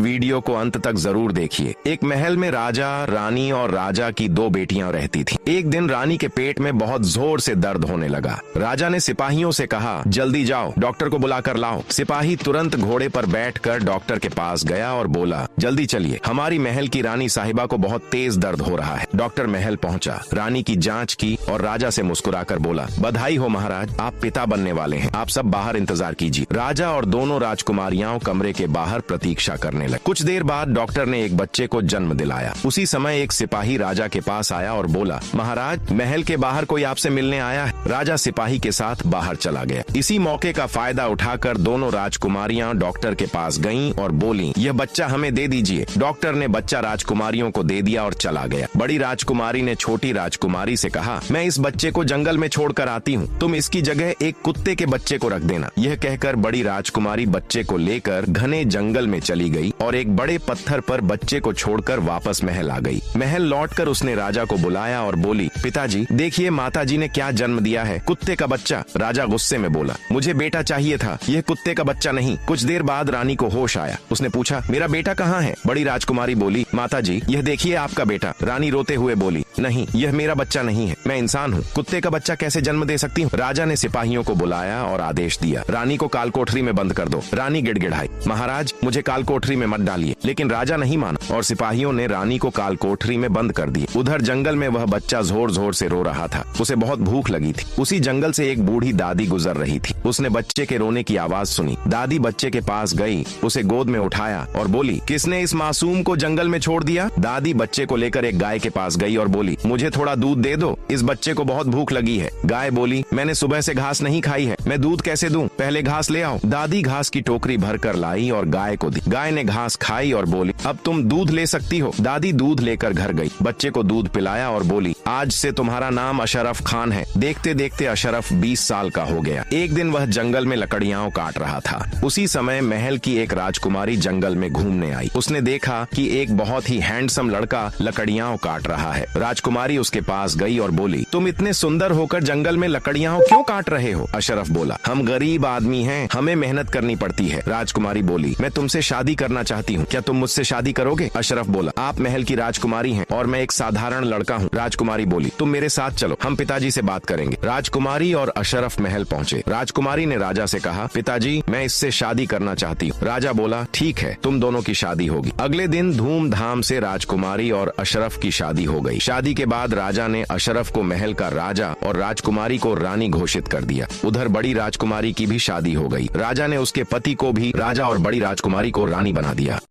Video को अंत तक जरूर देखिए। एक महल में राजा, रानी और राजा की दो बेटियां रहती थीं। एक दिन रानी के पेट में बहुत जोर से दर्द होने लगा। राजा ने सिपाहियों से कहा, जल्दी जाओ, डॉक्टर को बुलाकर लाओ। सिपाही तुरंत घोड़े पर बैठकर डॉक्टर के पास गया और बोला, जल्दी चलिए, हमारी महल की रानी साहिबा को बहुत तेज दर्द हो रहा है। डॉक्टर महल पहुंचा, रानी की जांच की और राजा से मुस्कुराकर बोला, बधाई हो महाराज, आप पिता बनने वाले हैं। आप सब बाहर इंतजार कीजिए। राजा और दोनों राजकुमारियां कमरे के बाहर प्रतीक्षा करने लगे। कुछ देर बाद डॉक्टर ने एक बच्चे को जन्म दिलाया। उसी समय एक सिपाही राजा के पास आया और बोला, महाराज, महल के बाहर कोई आपसे मिलने आया है। राजा सिपाही के साथ बाहर चला गया। इसी मौके का फायदा उठाकर दोनों राजकुमारियां डॉक्टर के पास गईं और बोलीं, यह बच्चा हमें दे दीजिए। डॉक्टर ने बच्चा राजकुमारियों को दे दिया और चला गया। बड़ी राजकुमारी ने छोटी राजकुमारी से कहा, मैं इस बच्चे को जंगल में छोड़कर आती हूँ, तुम इसकी जगह एक कुत्ते के बच्चे को रख देना। यह कहकर बड़ी राजकुमारी बच्चे को लेकर घने जंगल में चली गई और एक बड़े पत्थर पर बच्चे को छोड़कर वापस महल आ गई। महल लौटकर उसने राजा को बुलाया और बोली, पिताजी, देखिए माताजी ने क्या जन्म दिया है, कुत्ते का बच्चा। राजा गुस्से में बोला, मुझे बेटा चाहिए था, यह कुत्ते का बच्चा नहीं। कुछ देर बाद रानी को होश आया। उसने पूछा, मेरा बेटा कहाँ है? बड़ी राजकुमारी बोली, माताजी, यह देखिए आपका बेटा। रानी रोते हुए बोली, नहीं, यह मेरा बच्चा नहीं है, मैं इंसान हूँ, कुत्ते का बच्चा कैसे जन्म दे सकती हूँ? राजा ने सिपाहियों को बुलाया और आदेश दिया, रानी को कालकोठरी में बंद कर दो। रानी गिड़गिड़ाई, महाराज, मुझे कालकोठरी में मत डालिए। लेकिन राजा नहीं माना और सिपाहियों ने रानी को कालकोठरी में बंद कर दिया। उधर जंगल में वह बच्चा जोर जोर से रो रहा था। उसे बहुत भूख लगी थी। उसी जंगल से एक बूढ़ी दादी गुजर रही थी। उसने बच्चे के रोने की आवाज सुनी। दादी बच्चे के पास गई, उसे गोद में उठाया और बोली, किसने इस मासूम को जंगल में छोड़ दिया? दादी बच्चे को लेकर एक गाय के पास गई और बोली, मुझे थोड़ा दूध दे दो, इस बच्चे को बहुत भूख लगी है। गाय बोली, मैंने सुबह से घास नहीं खाई है, मैं दूध कैसे दूं? पहले घास ले आओ। दादी घास की टोकरी भरकर लाई और गाय को दी। गाय ने घास खाई और बोली, अब तुम दूध ले सकती हो। दादी दूध लेकर घर गई, बच्चे को दूध पिलाया और बोली, आज से तुम्हारा नाम अशरफ खान है। देखते देखते अशरफ 20 साल का हो गया। एक दिन वह जंगल में लकड़ियां काट रहा था। उसी समय महल की एक राजकुमारी जंगल में घूमने आई। उसने देखा कि एक बहुत ही हैंडसम लड़का लकड़ियां काट रहा है। राजकुमारी उसके पास गई और बोली, तुम इतने सुंदर होकर जंगल में लकड़ियां क्यों काट रहे हो? अशरफ बोला, हम गरीब आदमी हैं, हमें मेहनत करनी पड़ती है। राजकुमारी बोली, मैं तुमसे शादी करना चाहती हूँ, क्या तुम मुझसे शादी करोगे? अशरफ बोला, आप महल की राजकुमारी हैं और मैं एक साधारण लड़का हूँ। राजकुमारी बोली, तुम मेरे साथ चलो, हम पिताजी से बात करेंगे। राजकुमारी और अशरफ महल पहुँचे। राजकुमारी ने राजा से कहा, पिताजी, मैं इससे शादी करना चाहती हूँ। राजा बोला, ठीक है, तुम दोनों की शादी होगी। अगले दिन धूमधाम से राजकुमारी और अशरफ की शादी हो गई। शादी के बाद राजा ने अशरफ को महल का राजा और राजकुमारी को रानी घोषित कर दिया। उधर बड़ी राजकुमारी की भी शादी हो गई। राजा ने उसके पति को भी राजा और बड़ी राजकुमारी को रानी बना दिया।